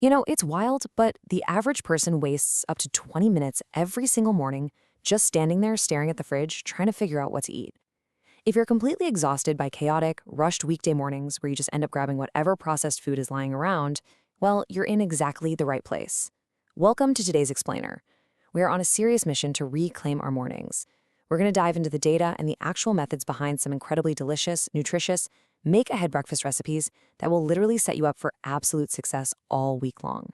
It's wild, but the average person wastes up to 20 minutes every single morning just standing there staring at the fridge trying to figure out what to eat. If you're completely exhausted by chaotic, rushed weekday mornings where you just end up grabbing whatever processed food is lying around, well, you're in exactly the right place. Welcome to today's Explainer. We are on a serious mission to reclaim our mornings. We're going to dive into the data and the actual methods behind some incredibly delicious, nutritious, make-ahead breakfast recipes that will literally set you up for absolute success all week long.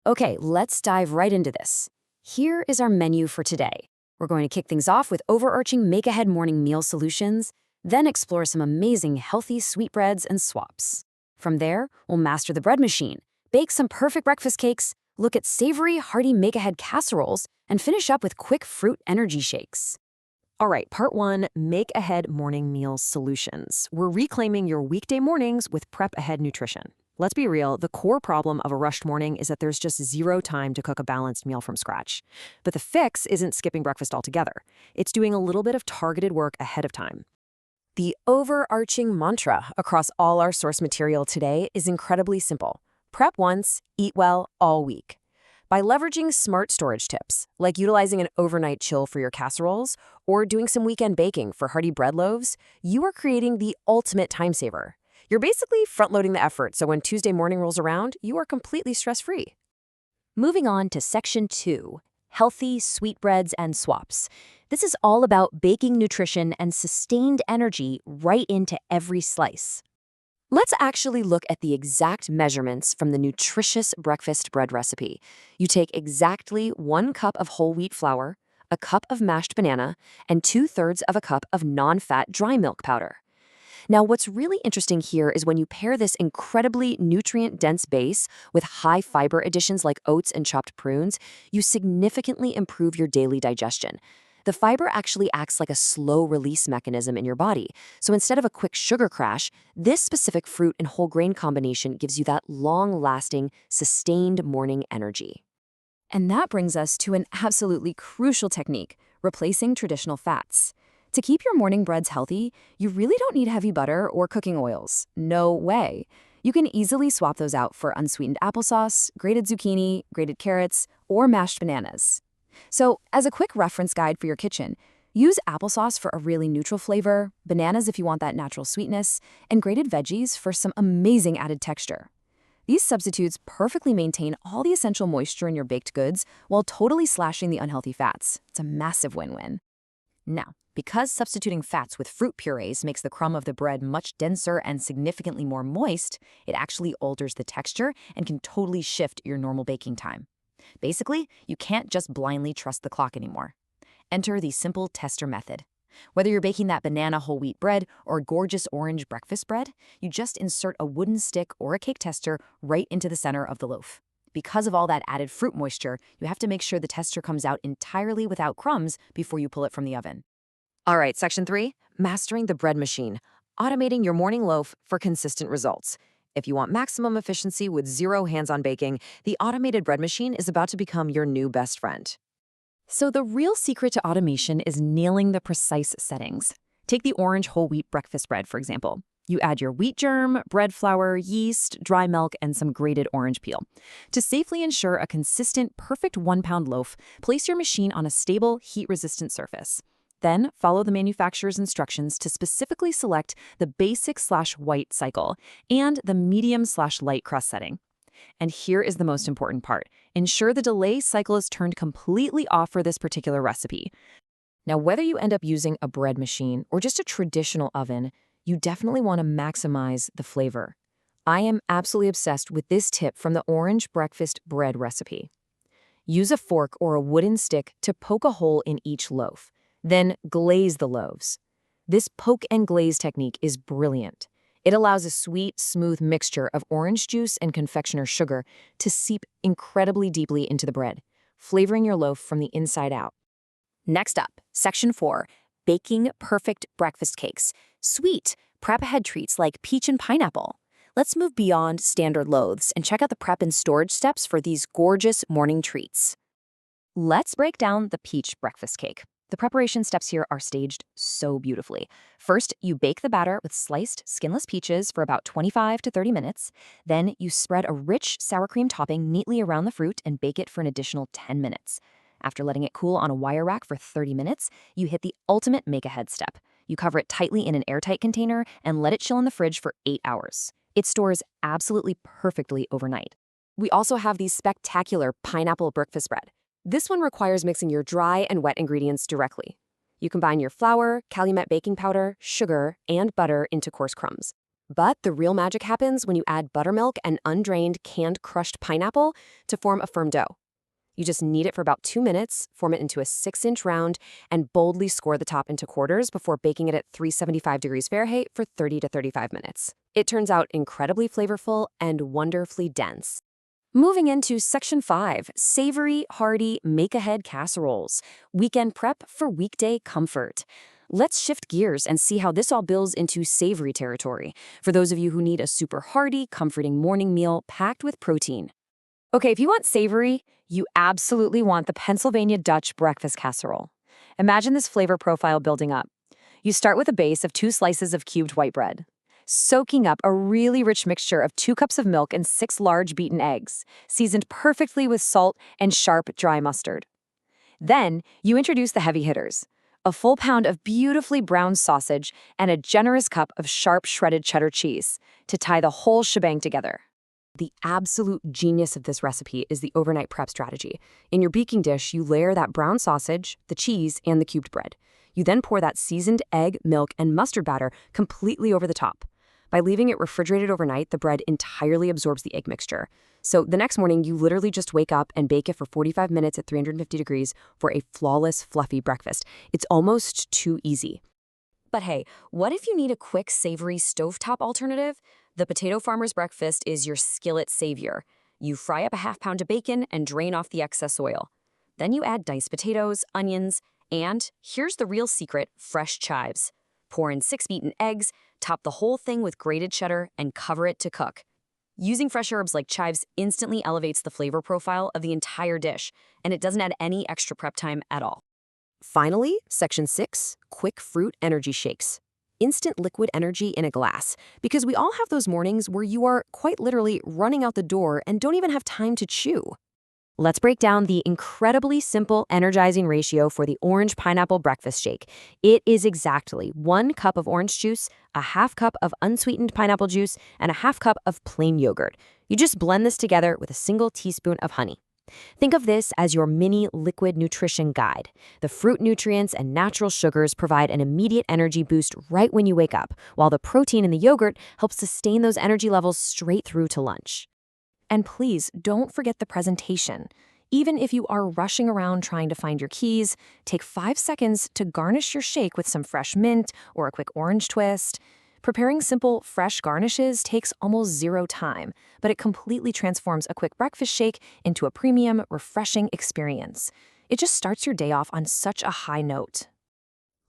Okay, let's dive right into this. Here is our menu for today. We're going to kick things off with overarching make-ahead morning meal solutions, then explore some amazing healthy sweetbreads and swaps. From there, we'll master the bread machine, bake some perfect breakfast cakes, look at savory, hearty make-ahead casseroles, and finish up with quick fruit energy shakes. All right, part one, make ahead morning meal solutions. We're reclaiming your weekday mornings with prep ahead nutrition. Let's be real, the core problem of a rushed morning is that there's just zero time to cook a balanced meal from scratch. But the fix isn't skipping breakfast altogether. It's doing a little bit of targeted work ahead of time. The overarching mantra across all our source material today is incredibly simple. Prep once, eat well all week. By leveraging smart storage tips, like utilizing an overnight chill for your casseroles or doing some weekend baking for hearty bread loaves, you are creating the ultimate time saver. You're basically front-loading the effort, so when Tuesday morning rolls around, you are completely stress-free. Moving on to Section 2, Healthy Sweetbreads and Swaps. This is all about baking nutrition and sustained energy right into every slice. Let's actually look at the exact measurements from the nutritious breakfast bread recipe. You take exactly 1 cup of whole wheat flour, a cup of mashed banana, and 2/3 of a cup of non-fat dry milk powder. Now, what's really interesting here is when you pair this incredibly nutrient-dense base with high fiber additions like oats and chopped prunes, you significantly improve your daily digestion. The fiber actually acts like a slow release mechanism in your body. So instead of a quick sugar crash, this specific fruit and whole grain combination gives you that long-lasting, sustained morning energy. And that brings us to an absolutely crucial technique, replacing traditional fats. To keep your morning breads healthy, you really don't need heavy butter or cooking oils. No way. You can easily swap those out for unsweetened applesauce, grated zucchini, grated carrots, or mashed bananas. So, as a quick reference guide for your kitchen, use applesauce for a really neutral flavor, bananas if you want that natural sweetness, and grated veggies for some amazing added texture. These substitutes perfectly maintain all the essential moisture in your baked goods while totally slashing the unhealthy fats. It's a massive win-win. Now, because substituting fats with fruit purees makes the crumb of the bread much denser and significantly more moist, it actually alters the texture and can totally shift your normal baking time. Basically, you can't just blindly trust the clock anymore. Enter the simple tester method. Whether you're baking that banana whole wheat bread or gorgeous orange breakfast bread, you just insert a wooden stick or a cake tester right into the center of the loaf. Because of all that added fruit moisture, you have to make sure the tester comes out entirely without crumbs before you pull it from the oven. All right, Section 3, Mastering the Bread Machine. Automating your morning loaf for consistent results. If you want maximum efficiency with zero hands-on baking, the automated bread machine is about to become your new best friend. So the real secret to automation is nailing the precise settings. Take the orange whole wheat breakfast bread, for example. You add your wheat germ, bread flour, yeast, dry milk, and some grated orange peel. To safely ensure a consistent, perfect 1-pound loaf, place your machine on a stable, heat-resistant surface. Then, follow the manufacturer's instructions to specifically select the basic/white cycle and the medium/light crust setting. And here is the most important part. Ensure the delay cycle is turned completely off for this particular recipe. Now, whether you end up using a bread machine or just a traditional oven, you definitely want to maximize the flavor. I am absolutely obsessed with this tip from the orange breakfast bread recipe. Use a fork or a wooden stick to poke a hole in each loaf. Then glaze the loaves. This poke and glaze technique is brilliant. It allows a sweet, smooth mixture of orange juice and confectioner's sugar to seep incredibly deeply into the bread, flavoring your loaf from the inside out. Next up, Section 4, Baking Perfect Breakfast Cakes. Sweet, prep-ahead treats like peach and pineapple. Let's move beyond standard loaves and check out the prep and storage steps for these gorgeous morning treats. Let's break down the peach breakfast cake. The preparation steps here are staged so beautifully. First, you bake the batter with sliced, skinless peaches for about 25 to 30 minutes. Then, you spread a rich sour cream topping neatly around the fruit and bake it for an additional 10 minutes. After letting it cool on a wire rack for 30 minutes, you hit the ultimate make-ahead step. You cover it tightly in an airtight container and let it chill in the fridge for 8 hours. It stores absolutely perfectly overnight. We also have the spectacular pineapple breakfast bread. This one requires mixing your dry and wet ingredients directly. You combine your flour, Calumet baking powder, sugar, and butter into coarse crumbs. But the real magic happens when you add buttermilk and undrained canned crushed pineapple to form a firm dough. You just knead it for about 2 minutes, form it into a 6-inch round, and boldly score the top into quarters before baking it at 375 degrees Fahrenheit for 30 to 35 minutes. It turns out incredibly flavorful and wonderfully dense. Moving into Section 5, Savory, Hearty, Make-Ahead Casseroles. Weekend prep for weekday comfort. Let's shift gears and see how this all builds into savory territory, for those of you who need a super hearty, comforting morning meal packed with protein. Okay, if you want savory, you absolutely want the Pennsylvania Dutch breakfast casserole. Imagine this flavor profile building up. You start with a base of 2 slices of cubed white bread, soaking up a really rich mixture of 2 cups of milk and 6 large beaten eggs, seasoned perfectly with salt and sharp dry mustard. Then, you introduce the heavy hitters, a full pound of beautifully browned sausage and a generous cup of sharp shredded cheddar cheese to tie the whole shebang together. The absolute genius of this recipe is the overnight prep strategy. In your baking dish, you layer that brown sausage, the cheese, and the cubed bread. You then pour that seasoned egg, milk, and mustard batter completely over the top. By leaving it refrigerated overnight, the bread entirely absorbs the egg mixture. So the next morning, you literally just wake up and bake it for 45 minutes at 350 degrees for a flawless, fluffy breakfast. It's almost too easy. But hey, what if you need a quick, savory stovetop alternative? The Potato Farmer's Breakfast is your skillet savior. You fry up a half-pound of bacon and drain off the excess oil. Then you add diced potatoes, onions, and here's the real secret, fresh chives. Pour in 6 beaten eggs, top the whole thing with grated cheddar, and cover it to cook. Using fresh herbs like chives instantly elevates the flavor profile of the entire dish, and it doesn't add any extra prep time at all. Finally, Section 6, Quick Fruit Energy Shakes. Instant liquid energy in a glass, because we all have those mornings where you are quite literally running out the door and don't even have time to chew. Let's break down the incredibly simple energizing ratio for the orange pineapple breakfast shake. It is exactly 1 cup of orange juice, a half cup of unsweetened pineapple juice, and a half cup of plain yogurt. You just blend this together with a single teaspoon of honey. Think of this as your mini liquid nutrition guide. The fruit nutrients and natural sugars provide an immediate energy boost right when you wake up, while the protein in the yogurt helps sustain those energy levels straight through to lunch. And please don't forget the presentation. Even if you are rushing around trying to find your keys, take 5 seconds to garnish your shake with some fresh mint or a quick orange twist. Preparing simple, fresh garnishes takes almost 0 time, but it completely transforms a quick breakfast shake into a premium, refreshing experience. It just starts your day off on such a high note.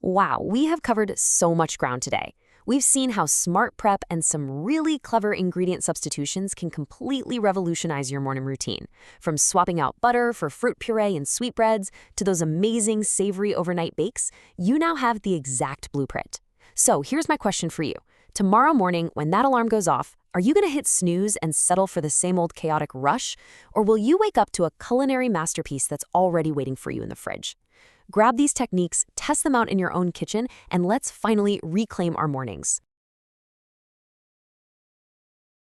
Wow, we have covered so much ground today. We've seen how smart prep and some really clever ingredient substitutions can completely revolutionize your morning routine. From swapping out butter for fruit puree and sweetbreads to those amazing savory overnight bakes, you now have the exact blueprint. So here's my question for you. Tomorrow morning, when that alarm goes off, are you going to hit snooze and settle for the same old chaotic rush? Or will you wake up to a culinary masterpiece that's already waiting for you in the fridge? Grab these techniques, test them out in your own kitchen, and let's finally reclaim our mornings.